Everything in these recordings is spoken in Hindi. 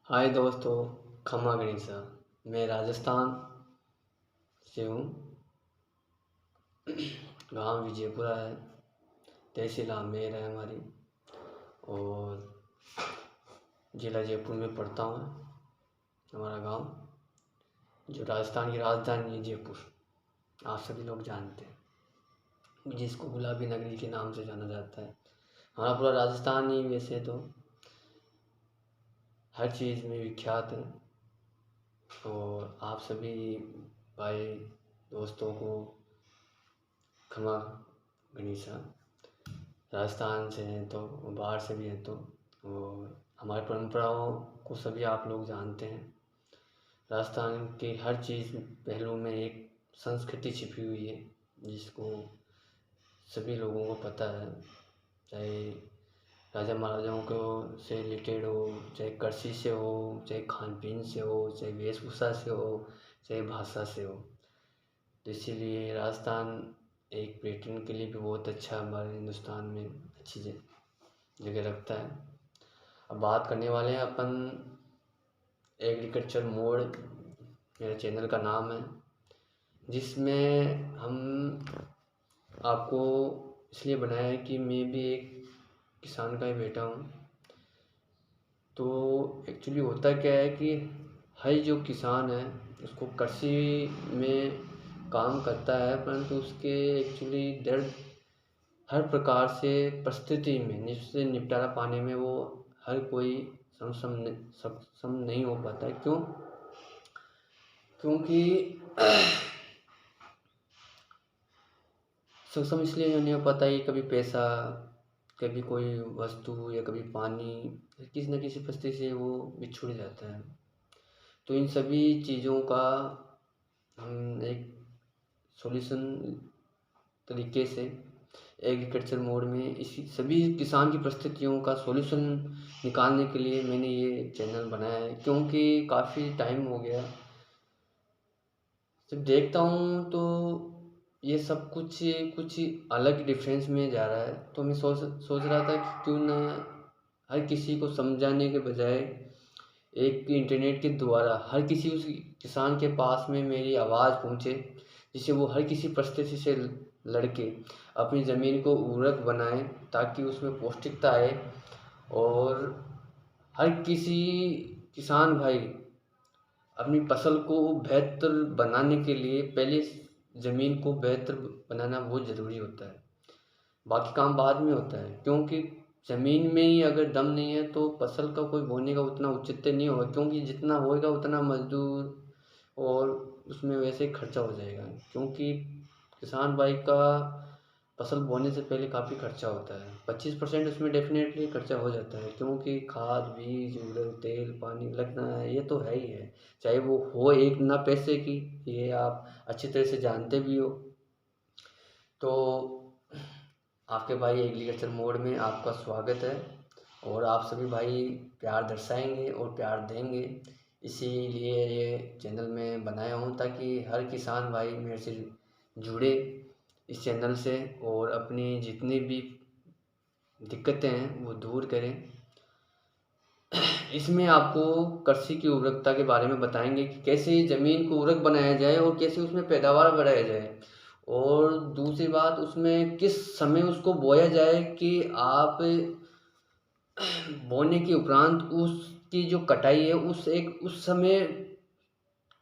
हाय दोस्तों, खमा गणिसा। मैं राजस्थान से हूँ। गांव विजयपुरा है, तहसील आमेर है हमारी, और ज़िला जयपुर में पड़ता हूँ हमारा गांव, जो राजस्थान की राजधानी है जयपुर। आप सभी लोग जानते हैं, जिसको गुलाबी नगरी के नाम से जाना जाता है। हमारा पूरा राजस्थान ही वैसे तो हर चीज़ में विख्यात है। और आप सभी भाई दोस्तों को खमा गणिसा। राजस्थान से हैं तो बाहर से भी हैं तो, और हमारी परंपराओं को सभी आप लोग जानते हैं। राजस्थान की हर चीज़ पहलू में एक संस्कृति छिपी हुई है, जिसको सभी लोगों को पता है। चाहे राजा महाराजाओं को से रिलेटेड हो, चाहे कृषि से हो, चाहे खान पीन से हो, चाहे वेशभूषा से हो, चाहे भाषा से हो। तो इसीलिए राजस्थान एक पर्यटन के लिए भी बहुत अच्छा हमारे हिंदुस्तान में अच्छी जगह रखता है। अब बात करने वाले हैं अपन एग्रीकल्चर मोड, मेरे चैनल का नाम है, जिसमें हम आपको इसलिए बनाया है कि मैं भी एक किसान का ही बेटा हूँ। तो एक्चुअली होता क्या है कि हर जो किसान है उसको कृषि में काम करता है, परंतु उसके एक्चुअली दर्द हर प्रकार से परिस्थिति में जिससे निपटारा पाने में वो हर कोई सक्षम नहीं हो पाता है। क्यों? क्योंकि सक्षम इसलिए नहीं हो पाता है, कभी पैसा, कभी कोई वस्तु, या कभी पानी, किसी न किसी परिस्थिति से वो बिछुड़ जाता है। तो इन सभी चीज़ों का हम एक सॉल्यूशन तरीके से एग्रीकल्चर मोड में इसी सभी किसान की परिस्थितियों का सॉल्यूशन निकालने के लिए मैंने ये चैनल बनाया है। क्योंकि काफ़ी टाइम हो गया जब देखता हूँ तो ये सब कुछ अलग डिफरेंस में जा रहा है। तो मैं सोच रहा था कि क्यों ना हर किसी को समझाने के बजाय एक इंटरनेट के द्वारा हर किसी उस किसान के पास में मेरी आवाज़ पहुँचे, जिससे वो हर किसी परिस्थिति से लड़के अपनी ज़मीन को उर्वरक बनाए, ताकि उसमें पौष्टिकता आए। और हर किसी किसान भाई अपनी फसल को बेहतर बनाने के लिए पहले ज़मीन को बेहतर बनाना बहुत ज़रूरी होता है। बाकी काम बाद में होता है, क्योंकि ज़मीन में ही अगर दम नहीं है तो फसल का कोई बोने का उतना औचित्य नहीं होगा, क्योंकि जितना होएगा उतना मजदूर और उसमें वैसे ही खर्चा हो जाएगा। क्योंकि किसान भाई का फसल बोने से पहले काफ़ी खर्चा होता है, 25% उसमें डेफिनेटली खर्चा हो जाता है, क्योंकि खाद, बीज, उर्वरक, तेल, पानी लगना है, ये तो है ही है। चाहे वो हो एक ना पैसे की, ये आप अच्छी तरह से जानते भी हो। तो आपके भाई एग्रीकल्चर मोड में आपका स्वागत है, और आप सभी भाई प्यार दर्शाएंगे और प्यार देंगे। इसीलिए ये चैनल मैं बनाया हूँ, ताकि हर किसान भाई मेरे से जुड़े इस चैनल से, और अपनी जितनी भी दिक्कतें हैं वो दूर करें। इसमें आपको कृषि की उर्वरकता के बारे में बताएंगे कि कैसे ज़मीन को उर्वरक बनाया जाए और कैसे उसमें पैदावार बढ़ाया जाए। और दूसरी बात, उसमें किस समय उसको बोया जाए कि आप बोने के उपरांत उसकी जो कटाई है उस समय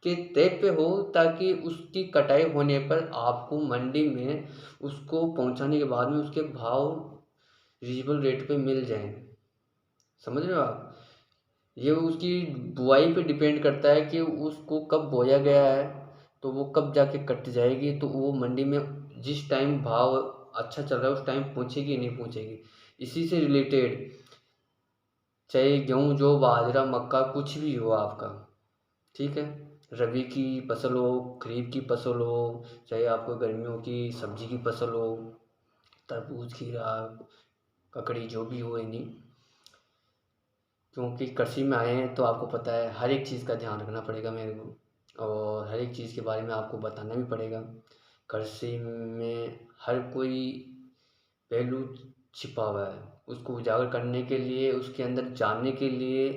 के तय पे हो, ताकि उसकी कटाई होने पर आपको मंडी में उसको पहुंचाने के बाद में उसके भाव रीजनेबल रेट पे मिल जाएं। समझ रहे हो आप? ये उसकी बुआई पे डिपेंड करता है कि उसको कब बोया गया है, तो वो कब जाके कट जाएगी, तो वो मंडी में जिस टाइम भाव अच्छा चल रहा है उस टाइम पहुंचेगी नहीं पहुंचेगी। इसी से रिलेटेड चाहे गेहूँ, जौ, बाजरा, मक्का, कुछ भी हो आपका, ठीक है, रबी की फसल हो, खरीफ की फसल हो, चाहे आपको गर्मियों की सब्जी की फसल हो, तरबूज, खीरा, ककड़ी, जो भी हो इन्हीं, क्योंकि कृषि में आए हैं तो आपको पता है हर एक चीज़ का ध्यान रखना पड़ेगा मेरे को, और हर एक चीज़ के बारे में आपको बताना भी पड़ेगा। कृषि में हर कोई पहलू छिपा हुआ है, उसको उजागर करने के लिए, उसके अंदर जानने के लिए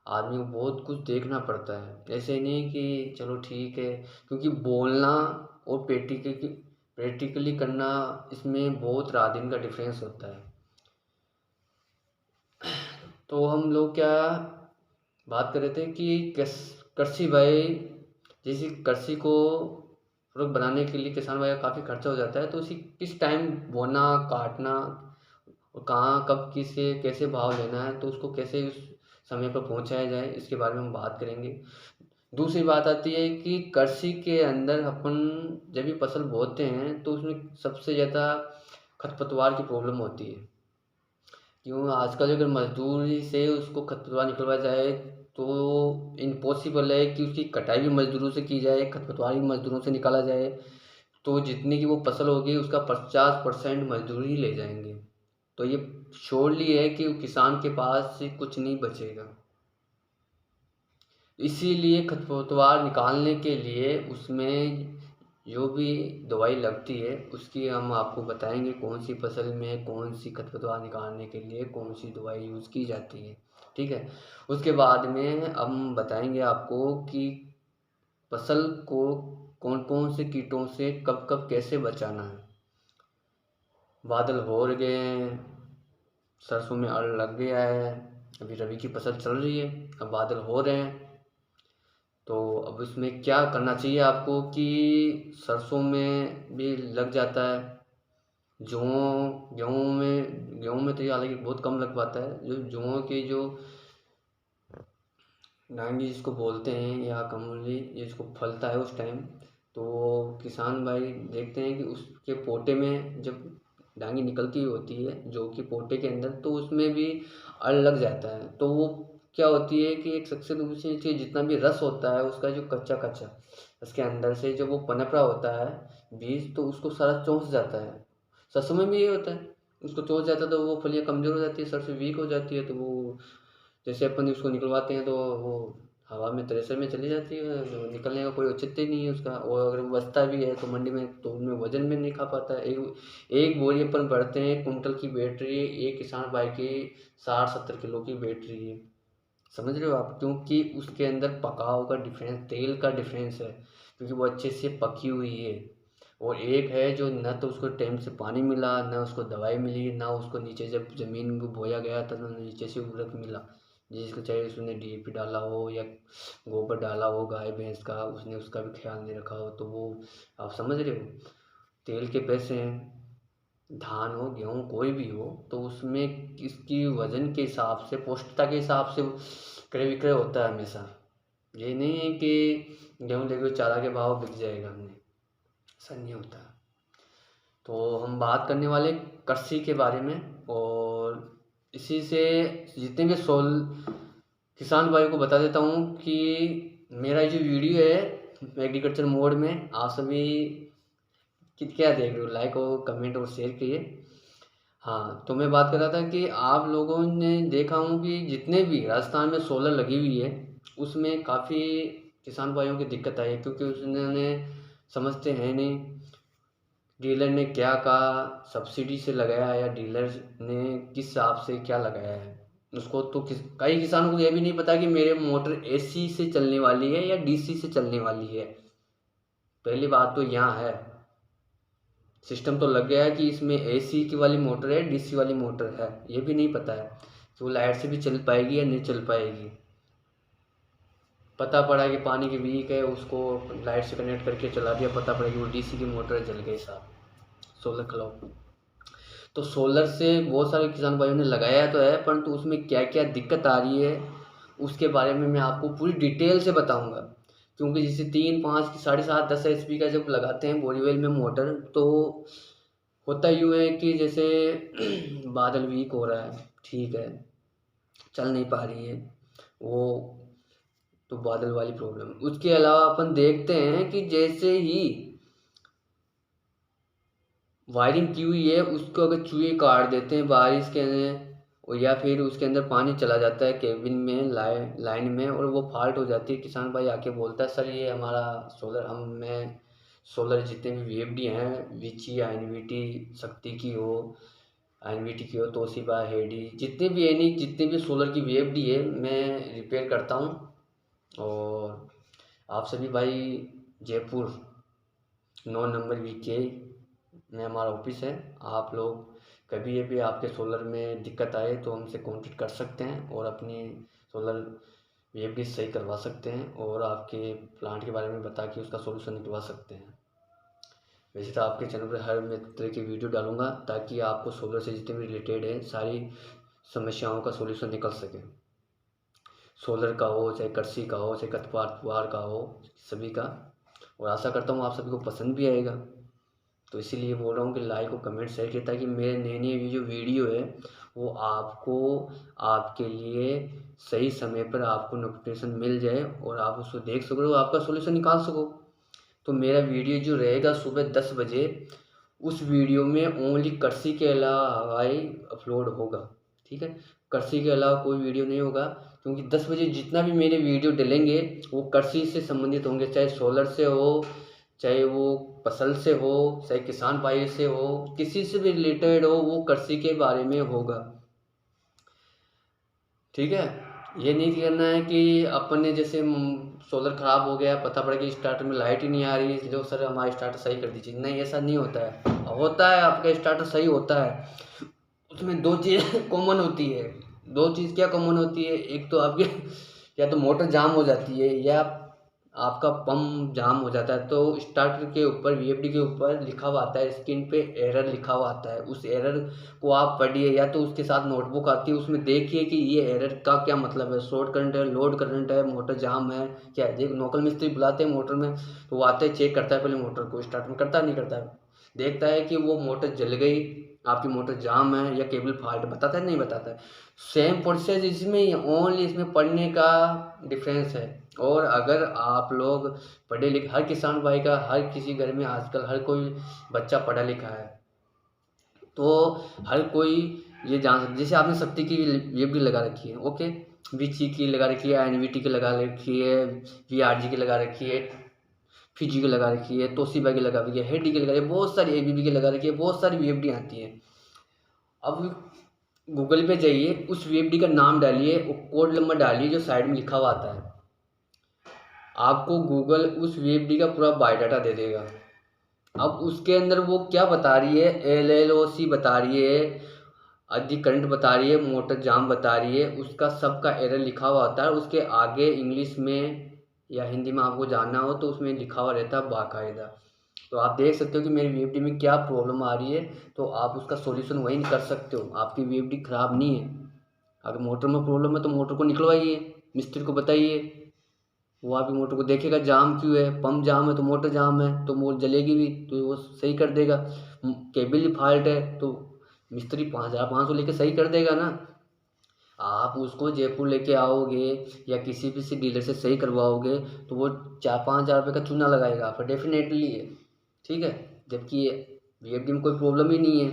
आदमी को बहुत कुछ देखना पड़ता है। ऐसे नहीं कि चलो ठीक है, क्योंकि बोलना और प्रैक्टिकली करना, इसमें बहुत रात दिन का डिफरेंस होता है। तो हम लोग क्या बात कर रहे थे कि कृषि भाई, जैसे कृषि को पूरक बनाने के लिए किसान भाई का काफ़ी खर्चा हो जाता है, तो उसी किस टाइम बोना, काटना और कहाँ कब किसे कैसे भाव लेना है, तो उसको कैसे उस समय पर पहुंचाया जाए, इसके बारे में हम बात करेंगे। दूसरी बात आती है कि कृषि के अंदर अपन जब भी फसल बोते हैं तो उसमें सबसे ज़्यादा खरपतवार की प्रॉब्लम होती है। क्यों आजकल अगर मजदूरी से उसको खरपतवार निकलवाया जाए तो इम्पॉसिबल है कि उसकी कटाई भी मजदूरों से की जाए, खरपतवार भी मजदूरों से निकाला जाए, तो जितनी की वो फसल होगी उसका 50% मजदूर ही ले जाएंगे। तो ये श्योरली है कि किसान के पास से कुछ नहीं बचेगा। इसीलिए खरपतवार निकालने के लिए उसमें जो भी दवाई लगती है उसकी हम आपको बताएंगे, कौन सी फसल में कौन सी खरपतवार निकालने के लिए कौन सी दवाई यूज़ की जाती है। ठीक है, उसके बाद में हम बताएंगे आपको कि फसल को कौन कौन से कीटों से कब कब कैसे बचाना है। बादल हो गए हैं, सरसों में अड़ लग गया है, अभी रबी की फसल चल रही है, अब बादल हो रहे हैं, तो अब इसमें क्या करना चाहिए आपको कि सरसों में भी लग जाता है, गेहूँ में तो ये हालांकि बहुत कम लग पाता है, जो गेहूँ की जो डांगी जिसको बोलते हैं या कमली जिसको फलता है उस टाइम, तो किसान भाई देखते हैं कि उसके पोटे में जब डांगी निकलती होती है जो कि पोटे के अंदर, तो उसमें भी अड़ लग जाता है। तो वो क्या होती है कि एक सबसे दूसरी चीज़, जितना भी रस होता है उसका जो कच्चा कच्चा उसके अंदर से जब वो पनप रहा होता है बीज, तो उसको सारा चूस जाता है। सरसों में भी ये होता है, उसको चूस जाता है तो वो फलियाँ कमज़ोर हो जाती है, सरसों वीक हो जाती है, तो वो जैसे अपन उसको निकलवाते हैं तो वो हवा में थ्रेसर में चली जाती है, तो निकलने का कोई औचित्य नहीं है उसका। और अगर वो बचता भी है तो मंडी में तो उनमें वजन में नहीं खा पाता है। एक एक बोरी अपन भरते हैं, कुंटल की बैटरी एक किसान भाई की 60-70 किलो की बैटरी है। समझ रहे हो आप, क्योंकि उसके अंदर पकाव का डिफरेंस, तेल का डिफरेंस है, क्योंकि वो अच्छे से पकी हुई है। और एक है जो न तो उसको टाइम से पानी मिला, न उसको दवाई मिली, ना उसको नीचे जब ज़मीन में बोया गया था तो नीचे से उर्वरक मिला, जिसको चाहे उसने डीएपी डाला हो या गोबर डाला हो गाय भैंस का, उसने उसका भी ख्याल नहीं रखा हो, तो वो आप समझ रहे हो, तेल के पैसे हैं। धान हो गेहूँ कोई भी हो तो उसमें इसकी वजन के हिसाब से, पौष्टिकता के हिसाब से क्रय विक्रय होता है हमेशा। ये नहीं है कि गेहूँ लेके चारा के भाव बिक जाएगा, हमने ऐसा नहीं होता। तो हम बात करने वाले कृषि के बारे में, और इसी से जितने भी किसान भाइयों को बता देता हूँ कि मेरा जो वीडियो है एग्रीकल्चर मोड में, आप सभी क्या देख रहे हो, लाइक और कमेंट और शेयर करिए। हाँ, तो मैं बात कर रहा था कि आप लोगों ने देखा हूँ कि जितने भी राजस्थान में सोलर लगी हुई है उसमें काफ़ी किसान भाइयों की दिक्कत आई है, क्योंकि उसने समझते हैं नहीं, डीलर ने क्या कहा, सब्सिडी से लगाया है या डीलर ने किस हिसाब से क्या लगाया है उसको, तो कई किसानों को यह भी नहीं पता कि मेरे मोटर एसी से चलने वाली है या डीसी से चलने वाली है। पहली बात तो यहाँ है, सिस्टम तो लग गया है कि इसमें एसी की वाली मोटर है, डीसी वाली मोटर है, ये भी नहीं पता है कि वो लाइट से भी चल पाएगी या नहीं चल पाएगी। पता पड़ा कि पानी की वीक है, उसको लाइट से कनेक्ट करके चला दिया, पता पड़ा कि वो डीसी की मोटर जल गई साहब, सोलर क्लॉक। तो सोलर से बहुत सारे किसान भाइयों ने लगाया तो है, परंतु उसमें क्या क्या दिक्कत आ रही है उसके बारे में मैं आपको पूरी डिटेल से बताऊंगा। क्योंकि जैसे 3, 5 7.5, 10 HP का जब लगाते हैं बोरीवेल में मोटर, तो होता यूँ है कि जैसे बादल वीक हो रहा है, ठीक है, चल नहीं पा रही है वो, तो बादल वाली प्रॉब्लम। उसके अलावा अपन देखते हैं कि जैसे ही वायरिंग की हुई है उसको अगर चूहे काट देते हैं बारिश के अंदर, और या फिर उसके अंदर पानी चला जाता है केबिन में लाइन में और वो फॉल्ट हो जाती है, किसान भाई आके बोलता है सर ये हमारा सोलर, सोलर जितने भी वीएफडी हैं, विची या एनवीटी शक्ति की हो एनवीटी की हो, तोशिबा, हेडी, जितने भी सोलर की वीएफडी है मैं रिपेयर करता हूँ। और आप सभी भाई, जयपुर 9 नंबर वीके में हमारा ऑफिस है। आप लोग कभी भी आपके सोलर में दिक्कत आए तो हमसे कांटेक्ट कर सकते हैं और अपनी सोलर वीएफडी सही करवा सकते हैं और आपके प्लांट के बारे में बता के उसका सॉल्यूशन निकलवा सकते हैं। वैसे तो आपके चैनल पर हर मैं तरह की वीडियो डालूंगा ताकि आपको सोलर से जितने भी रिलेटेड है सारी समस्याओं का सॉल्यूशन निकल सके। सोलर का हो, चाहे कृषि का हो, चाहे खरपतवार का हो, सभी का। और आशा करता हूँ आप सभी को पसंद भी आएगा। तो इसीलिए बोल रहा हूँ कि लाइक और कमेंट शेयर किया ताकि मेरे नए नए जो वीडियो है वो आपको, आपके लिए सही समय पर आपको नोटिफिकेशन मिल जाए और आप उसको देख सको और आपका सॉल्यूशन निकाल सको। तो मेरा वीडियो जो रहेगा सुबह 10 बजे, उस वीडियो में ओनली कृषि के अलावा ही अपलोड होगा। ठीक है, कृषि के अलावा कोई वीडियो नहीं होगा, क्योंकि 10 बजे जितना भी मेरे वीडियो डलेंगे वो कृषि से संबंधित होंगे, चाहे सोलर से हो, चाहे वो फसल से हो, चाहे किसान भाई से हो, किसी से भी रिलेटेड हो, वो कृषि के बारे में होगा। ठीक है, ये नहीं करना है कि अपन ने जैसे सोलर ख़राब हो गया, पता पड़ा कि स्टार्टर में लाइट ही नहीं आ रही, इसलिए सर हमारा स्टार्टर सही कर दीजिए। नहीं, ऐसा नहीं होता है। होता है, आपका स्टार्टर सही होता है, उसमें दो चीज़ कॉमन होती है। दो चीज़ क्या कॉमन होती है? एक तो आपके या तो मोटर जाम हो जाती है या आपका पंप जाम हो जाता है। तो स्टार्टर के ऊपर, वीएफडी के ऊपर लिखा हुआ आता है, स्क्रीन पे एरर लिखा हुआ आता है। उस एरर को आप पढ़िए, या तो उसके साथ नोटबुक आती है, उसमें देखिए कि ये एरर का क्या मतलब है। शॉर्ट करंट है, लोड करंट है, मोटर जाम है, क्या है। लोकल मिस्त्री बुलाते हैं मोटर में, तो वो आते हैं, चेक करता है पहले मोटर को, स्टार्ट में करता नहीं करता है, देखता है कि वो मोटर जल गई, आपकी मोटर जाम है या केबल फॉल्ट, बताता है नहीं बताता है। सेम प्रोसेस इसमें ही, ओनली इसमें पढ़ने का डिफरेंस है। और अगर आप लोग पढ़े लिखे, हर किसान भाई का, हर किसी घर में आजकल हर कोई बच्चा पढ़ा लिखा है, तो हर कोई ये जान सकते। जैसे आपने शक्ति की वीएफडी लगा रखी है, ओके, वीची की लगा रखी है, एनवीटी की लगा रखी है, वीआरजी की लगा रखी है, फिजी की लगा रखी है, तोशिबा की लगा रखी है, हेडी की लगा रखी है, बहुत सारी एबीबी की लगा रखी है, बहुत सारी वीएफडी आती है। अब गूगल पे जाइए, उस वीएफडी का नाम डालिए, कोड नंबर डालिए जो साइड में लिखा हुआ आता है, आपको गूगल उस वीएफडी का पूरा बायोडाटा दे देगा। अब उसके अंदर वो क्या बता रही है, LLOC बता रही है, अधिक करंट बता रही है, मोटर जाम बता रही है, उसका सबका एरर लिखा हुआ होता है। उसके आगे इंग्लिश में या हिंदी में आपको जानना हो तो उसमें लिखा हुआ रहता है बाकायदा। तो आप देख सकते हो कि मेरी वीएफडी में क्या प्रॉब्लम आ रही है, तो आप उसका सॉल्यूशन वहीं कर सकते हो। आपकी वीएफडी ख़राब नहीं है। अगर मोटर में प्रॉब्लम है तो मोटर को निकलवाइए, मिस्त्री को बताइए, वो आपकी मोटर को देखेगा जाम क्यों है। पंप जाम है तो मोटर जाम है, तो मोटर जलेगी भी, तो वो सही कर देगा। केबल फॉल्ट है तो मिस्त्री 5,500 लेके सही कर देगा ना। आप उसको जयपुर लेके आओगे या किसी भी से डीलर से सही करवाओगे तो वो 4-5 हज़ार रुपये का चूना लगाएगा आपका, डेफिनेटली है। ठीक है, जबकि वीएफडी में कोई प्रॉब्लम ही नहीं है।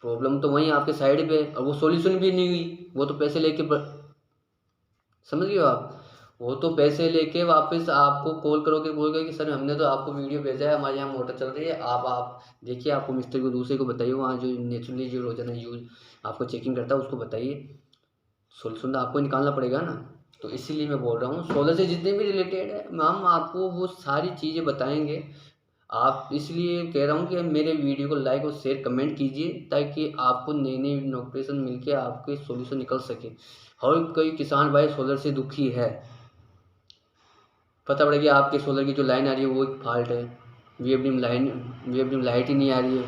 प्रॉब्लम तो वहीं आपके साइड पे, और वो सॉल्यूशन भी नहीं हुई, वो तो पैसे लेके समझ गए हो आप। वो तो पैसे लेके वापस आपको कॉल करोगे, बोलोगे कि सर हमने तो आपको वीडियो भेजा है, हमारे यहाँ मोटर चल रही है, आप देखिए, आपको मिस्त्री को दूसरे को बताइए, वहाँ जो नेचुरली जो रोजाना यूज आपको चेकिंग करता है उसको बताइए। सोल्यूशन तो आपको निकालना पड़ेगा ना। तो इसीलिए मैं बोल रहा हूँ, सोलर से जितने भी रिलेटेड है हम आपको वो सारी चीज़ें बताएंगे। आप, इसलिए कह रहा हूँ कि मेरे वीडियो को लाइक और शेयर कमेंट कीजिए ताकि आपको नई नई नोटिफिकेशन मिलके आपके सॉल्यूशन निकल सके। हर कोई किसान भाई सोलर से दुखी है, पता पड़ा कि आपके सोलर की जो लाइन आ रही है वो एक फॉल्ट है, वीएफडी में लाइट ही नहीं आ रही है।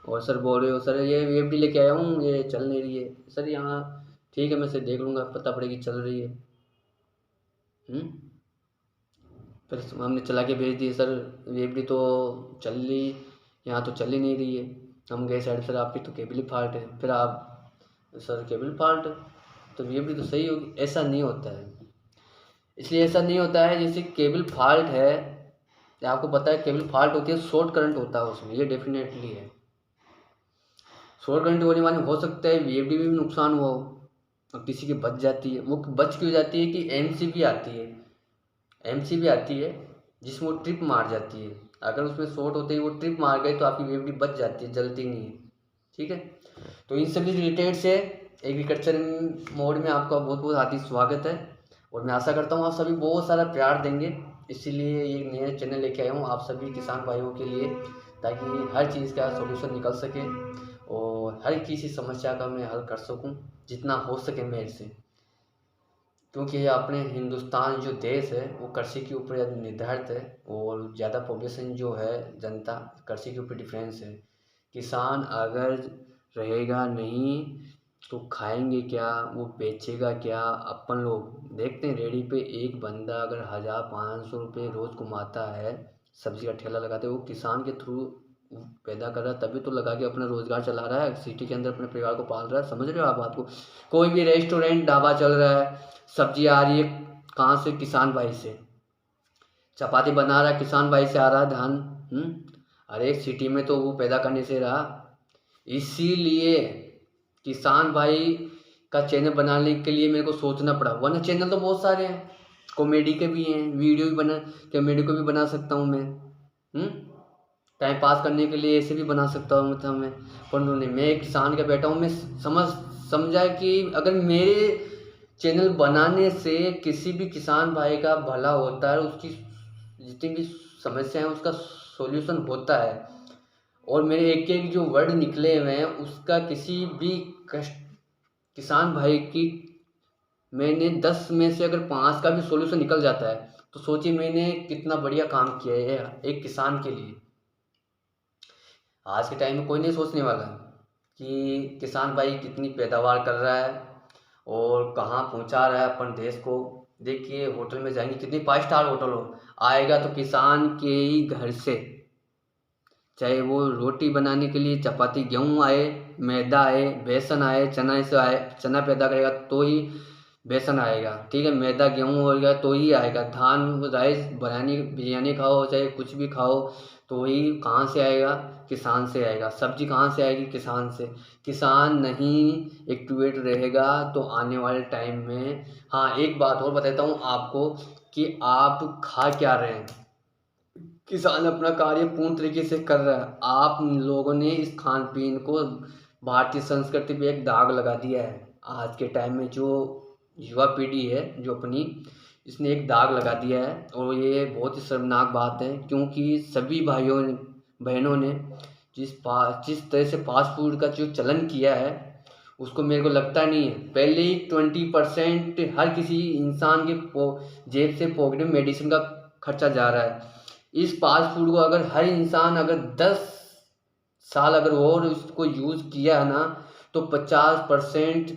और सर बोल रहे हो सर ये वीएफडी लेके आया हूँ, ये चल नहीं रही है सर यहाँ। ठीक है, मैं से देख लूँगा, पता पड़ेगी चल रही है। फिर हमने चला के भेज दिए, सर वीएफडी तो चल रही, यहाँ तो चल ही नहीं रही है। हम गए साइड, सर आपकी तो केबल ही फॉल्ट है। फिर आप, सर केबल फॉल्ट है तो वीएफडी तो सही होगी। ऐसा नहीं होता है। इसलिए ऐसा नहीं होता है, जैसे केबल फॉल्ट है, आपको पता है केबल फॉल्ट होती है, शॉर्ट करंट होता है उसमें, ये डेफिनेटली है। शॉर्ट करंट होने वाले हो सकता है वीएफडी में भी नुकसान हुआ हो और किसी की बच जाती है। वो बच क्यों जाती है कि एमसीबी आती है जिसमें वो ट्रिप मार जाती है। अगर उसमें शॉर्ट होते ही वो ट्रिप मार गए तो आपकी वीएफडी बच जाती है, जलती नहीं है। ठीक है। तो इन सभी रिलेटेड से एग्रीकल्चर मोड में आपका बहुत बहुत हार्दिक स्वागत है, और मैं आशा करता हूँ आप सभी बहुत सारा प्यार देंगे। इसीलिए ये नया चैनल लेके आया हूँ आप सभी किसान भाइयों के लिए, ताकि हर चीज़ का सॉल्यूशन निकल सके और हर किसी समस्या का मैं हल कर सकूँ जितना हो सके मेरे से। क्योंकि अपने हिंदुस्तान जो देश है वो कृषि के ऊपर निर्धारित है, और ज़्यादा पॉपुलेशन जो है जनता कृषि के ऊपर डिफरेंस है। किसान अगर रहेगा नहीं तो खाएंगे क्या, वो बेचेगा क्या। अपन लोग देखते हैं रेडी पे एक बंदा अगर 1,000-500 रुपये रोज़ कमाता है, सब्जी का ठेला लगाते हैं, वो किसान के थ्रू पैदा कर रहा है, तभी तो लगा के अपना रोजगार चला रहा है, सिटी के अंदर अपने परिवार को पाल रहा है। समझ रहे हो आप बात को। कोई भी रेस्टोरेंट ढाबा चल रहा है, सब्जी आ रही है कहाँ से, किसान भाई से। चपाती बना रहा है, किसान भाई से आ रहा है धान। अरे सिटी में तो वो पैदा करने से रहा। इसीलिए किसान भाई का चैनल बनाने के लिए मेरे को सोचना पड़ा, वरना चैनल तो बहुत सारे हैं, कॉमेडी के भी हैं, वीडियो भी बना, कॉमेडी को भी बना सकता हूँ मैं। टाइम पास करने के लिए ऐसे भी बना सकता हूँ मतलब मैं। पर नहीं, मैं एक किसान का बेटा हूँ। मैं समझा कि अगर मेरे चैनल बनाने से किसी भी किसान भाई का भला होता है, उसकी जितनी भी समस्या है उसका सॉल्यूशन होता है, और मेरे एक एक जो वर्ड निकले हुए हैं उसका किसी भी किसान भाई की, मैंने 10 में से अगर 5 का भी सॉल्यूशन निकल जाता है तो सोचिए मैंने कितना बढ़िया काम किया है एक किसान के लिए। आज के टाइम में कोई नहीं सोचने वाला कि किसान भाई कितनी पैदावार कर रहा है और कहाँ पहुँचा रहा है अपन देश को। देखिए होटल में जाएंगे, कितनी 5 स्टार होटल हो, आएगा तो किसान के ही घर से, चाहे वो रोटी बनाने के लिए चपाती गेहूँ आए, मैदा आए, बेसन आए, चना से आए, चना पैदा करेगा तो ही बेसन आएगा, ठीक है। मैदा गेहूँ होगा तो ही आएगा। धान राइस बिरयानी खाओ चाहे कुछ भी खाओ तो वही कहाँ से आएगा, किसान से आएगा। सब्जी कहाँ से आएगी, किसान से। किसान नहीं एक्टिवेट रहेगा तो आने वाले टाइम में, हाँ एक बात और बताता हूँ आपको कि आप खा क्या रहे हैं। किसान अपना कार्य पूर्ण तरीके से कर रहा है, आप लोगों ने इस खान पीन को भारतीय संस्कृति पे एक दाग लगा दिया है। आज के टाइम में जो युवा पीढ़ी है जो अपनी, इसने एक दाग लगा दिया है, और ये बहुत ही शर्मनाक बात है। क्योंकि सभी भाइयों बहनों ने जिस तरह से फास्ट फूड का जो चलन किया है उसको मेरे को लगता नहीं है। पहले ही 20% हर किसी इंसान के जेब से पॉकेट में मेडिसिन का खर्चा जा रहा है। इस फास्ट फूड को अगर हर इंसान अगर 10 साल अगर और इसको यूज़ किया है ना, तो 50%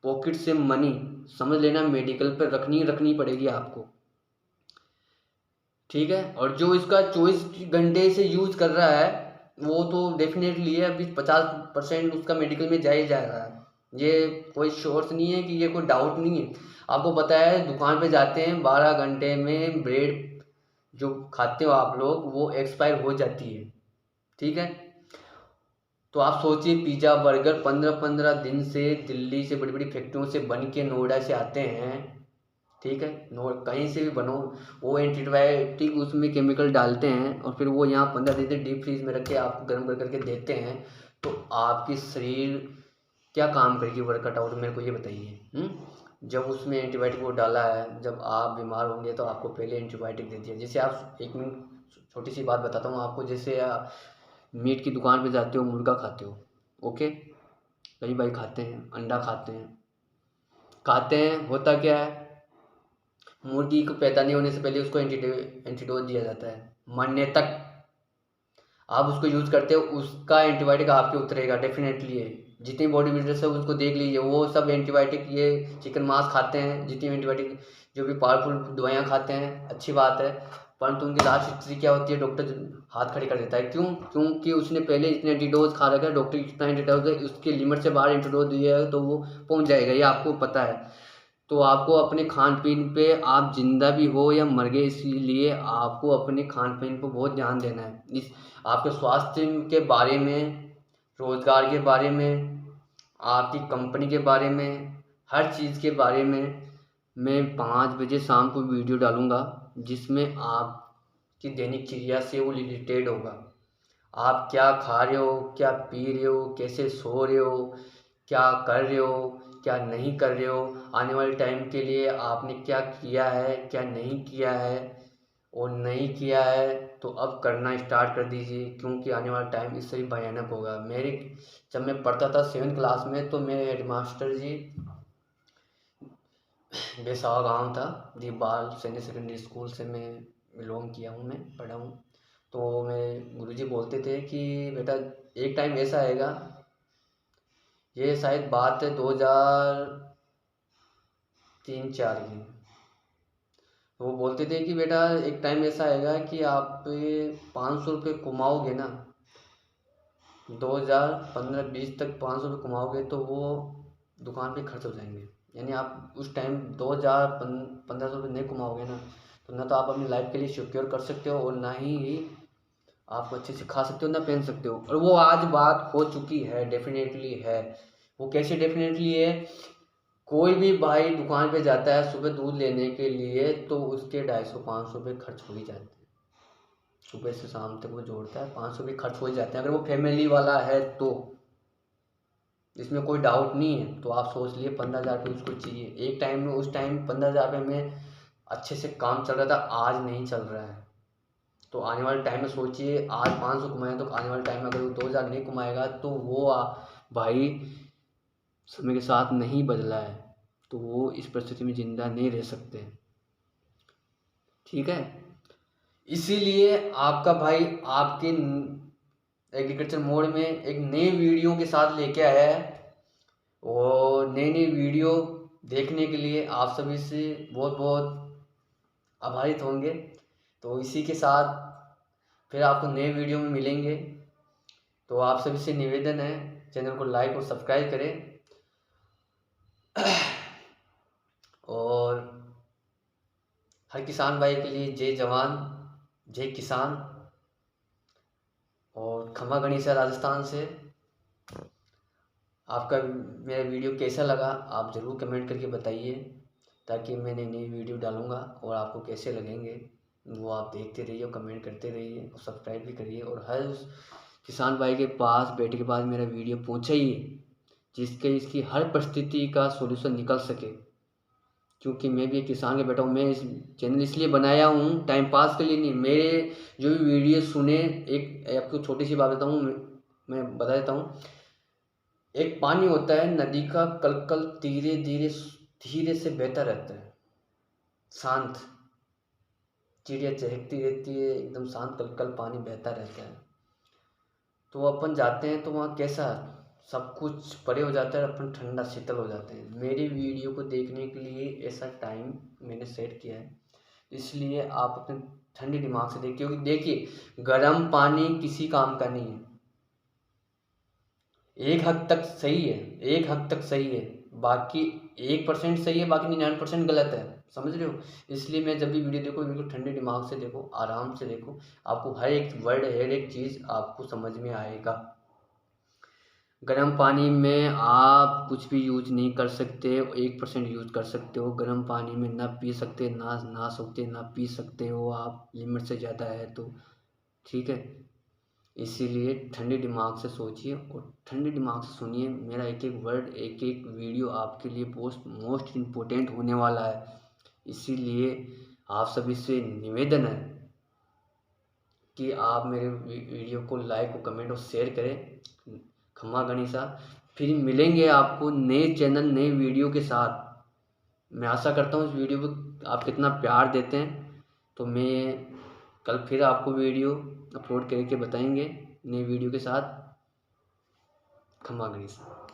पॉकेट से मनी समझ लेना मेडिकल पर रखनी पड़ेगी आपको, ठीक है। और जो इसका 24 घंटे से यूज़ कर रहा है वो तो डेफिनेटली है, अभी 50% उसका मेडिकल में जा ही जा रहा है। ये कोई शोर्स नहीं है कि ये कोई डाउट नहीं है। आपको पता है दुकान पे जाते हैं 12 घंटे में ब्रेड जो खाते हो आप लोग वो एक्सपायर हो जाती है, ठीक है। तो आप सोचिए पिज़्ज़ा बर्गर 15-15 दिन से दिल्ली से बड़ी बड़ी फैक्ट्रियों से बन के नोएडा से आते हैं, ठीक है। कहीं से भी बनो, वो एंटीबायोटिक उसमें केमिकल डालते हैं और फिर वो यहाँ 15 दिन से डीप फ्रीज में रख के आपको गर्म कर करके देते हैं। तो आपकी शरीर क्या काम करेगी वर्कआउट आउट, मेरे को ये बताइए। जब उसमें एंटीबायोटिक वो डाला है, जब आप बीमार होंगे तो आपको पहले एंटीबायोटिक दे दिया। जैसे आप एक मिनट छोटी सी बात बताता हूँ आपको, जैसे मीट की दुकान पे जाते हो, मुर्गा खाते हो, ओके, कई भाई खाते हैं, अंडा खाते हैं, होता क्या है, मुर्गी को पैदा नहीं होने से पहले उसको एंटीडोज दिया जाता है, मरने तक आप उसको यूज़ करते हो, उसका एंटीबायोटिक आपके उतरेगा डेफिनेटली है। जितनी बॉडी बिल्डर्स है उसको देख लीजिए, वो सब एंटीबायोटिक ये चिकन मांस खाते हैं, जितनी एंटीबायोटिक जो भी पावरफुल दवाइयाँ खाते हैं, अच्छी बात है। परंतु उनकी लास्ट हिस्ट्री क्या होती है, डॉक्टर हाथ खड़े कर देता है। क्यों? क्योंकि उसने पहले इतने एंटीडोज खा रखा है, डॉक्टर कितना एंटीडोज है उसके लिमिट से बाहर एंटीडोज दिया है तो वो पहुँच जाएगा, ये आपको पता है। तो आपको अपने खान पीन पे, आप जिंदा भी हो या मर गए, इसीलिए आपको अपने खान पीन पर बहुत ध्यान देना है। इस आपके स्वास्थ्य के बारे में, रोज़गार के बारे में, आपकी कंपनी के बारे में, हर चीज़ के बारे में मैं 5 बजे शाम को वीडियो डालूँगा जिसमें आपकी दैनिक चर्या से वो रिलेटेड होगा। आप क्या खा रहे हो, क्या पी रहे हो, कैसे सो रहे हो, क्या कर रहे हो, क्या नहीं कर रहे हो, आने वाले टाइम के लिए आपने क्या किया है, क्या नहीं किया है, और नहीं किया है तो अब करना स्टार्ट कर दीजिए, क्योंकि आने वाला टाइम इससे भी भयानक होगा। मेरे जब मैं पढ़ता था 7th क्लास में, तो मेरे हेडमास्टर जी, बेसावा गांव था जी, बाल सैनिक सेकेंडरी स्कूल से मैं बिलोंग किया हूँ, मैं पढ़ा हूँ। तो मेरे गुरुजी बोलते थे कि बेटा एक टाइम ऐसा आएगा, ये शायद बात है 2003-4 की। तो वो बोलते थे कि बेटा एक टाइम ऐसा आएगा कि आप 500 रुपये कमाओगे ना, 2015-20 तक 500 रुपये कमाओगे तो वो दुकान पे खर्च हो जाएंगे। यानी आप उस टाइम 1500 रुपये नहीं कमाओगे ना, तो ना तो आप अपनी लाइफ के लिए सिक्योर कर सकते हो, और ना ही आप अच्छे से खा सकते हो, ना पहन सकते हो। और वो आज बात हो चुकी है, डेफिनेटली है। वो कैसे डेफिनेटली है? कोई भी भाई दुकान पे जाता है सुबह दूध लेने के लिए, तो उसके 250-500 रुपये खर्च हो ही जाते हैं। सुबह से शाम तक वो जोड़ता है, 500 रुपये खर्च हो ही जाते हैं, अगर वो फैमिली वाला है तो। इसमें कोई डाउट नहीं है। तो आप सोच लिए 15,000 रुपये उसको चाहिए एक टाइम में। उस टाइम 15,000 रुपये में अच्छे से काम चल रहा था, आज नहीं चल रहा है। तो आने वाले टाइम में सोचिए, आज 500 कमाए तो आने वाले टाइम में अगर वो 2,000 नहीं कमाएगा तो वो भाई समय के साथ नहीं बदला है, तो वो इस परिस्थिति में ज़िंदा नहीं रह सकते। ठीक है, इसीलिए आपका भाई आपके एग्रीकल्चर मोड में एक नई वीडियो के साथ लेके आया है, और नई नई वीडियो देखने के लिए आप सभी से बहुत बहुत आभारित होंगे। तो इसी के साथ फिर आपको नए वीडियो में मिलेंगे। तो आप सभी से निवेदन है, चैनल को लाइक और सब्सक्राइब करें, और हर किसान भाई के लिए जय जवान जय किसान। और खमा गणिसा राजस्थान से। आपका मेरा वीडियो कैसा लगा आप ज़रूर कमेंट करके बताइए, ताकि मैं नई नई वीडियो डालूँगा और आपको कैसे लगेंगे वो आप देखते रहिए और कमेंट करते रहिए और सब्सक्राइब भी करिए। और हर उस किसान भाई के पास, बेटे के पास मेरा वीडियो पहुँचाइए, जिसके इसकी हर परिस्थिति का सॉल्यूशन निकल सके। क्योंकि मैं भी एक किसान का बेटा हूँ। मैं इस चैनल इसलिए बनाया हूँ, टाइम पास के लिए नहीं। मेरे जो भी वीडियो सुने, एक आपको छोटी सी बात बताऊँ, मैं बता देता हूँ। एक पानी होता है नदी का, कल कल धीरे धीरे धीरे से बहता रहता है, शांत, चिड़िया चहकती रहती है, एकदम शांत कल कल पानी बहता रहता है। तो अपन जाते हैं तो वहाँ कैसा सब कुछ परे हो जाता है, अपन ठंडा शीतल हो जाते हैं। मेरी वीडियो को देखने के लिए ऐसा टाइम मैंने सेट किया है, इसलिए आप अपने ठंडे दिमाग से देखिए। क्योंकि देखिए, गर्म पानी किसी काम का नहीं है। एक हद तक सही है, एक हद तक सही है, बाकी 1% सही है, बाकी 99% गलत है। समझ रहे हो? इसलिए मैं जब भी वीडियो देखो, बिल्कुल ठंडे दिमाग से देखो, आराम से देखो, आपको हर एक वर्ड, हर एक चीज़ आपको समझ में आएगा। गर्म पानी में आप कुछ भी यूज नहीं कर सकते, 1% यूज कर सकते हो। गर्म पानी में ना पी सकते, ना नहा सकते, ना पी सकते हो आप, लिमिट से ज़्यादा है तो। ठीक है, इसीलिए ठंडे दिमाग से सोचिए और ठंडे दिमाग से सुनिए। मेरा एक एक वर्ड, एक एक वीडियो आपके लिए मोस्ट इम्पोर्टेंट होने वाला है। इसीलिए आप सभी से निवेदन है कि आप मेरे वीडियो को लाइक और कमेंट और शेयर करें। खम्मा गणिसा, फिर मिलेंगे आपको नए चैनल, नए वीडियो के साथ। मैं आशा करता हूँ इस वीडियो को आप कितना प्यार देते हैं। तो मैं कल फिर आपको वीडियो अपलोड करके बताएंगे नए वीडियो के साथ। खम्मा गणिसा।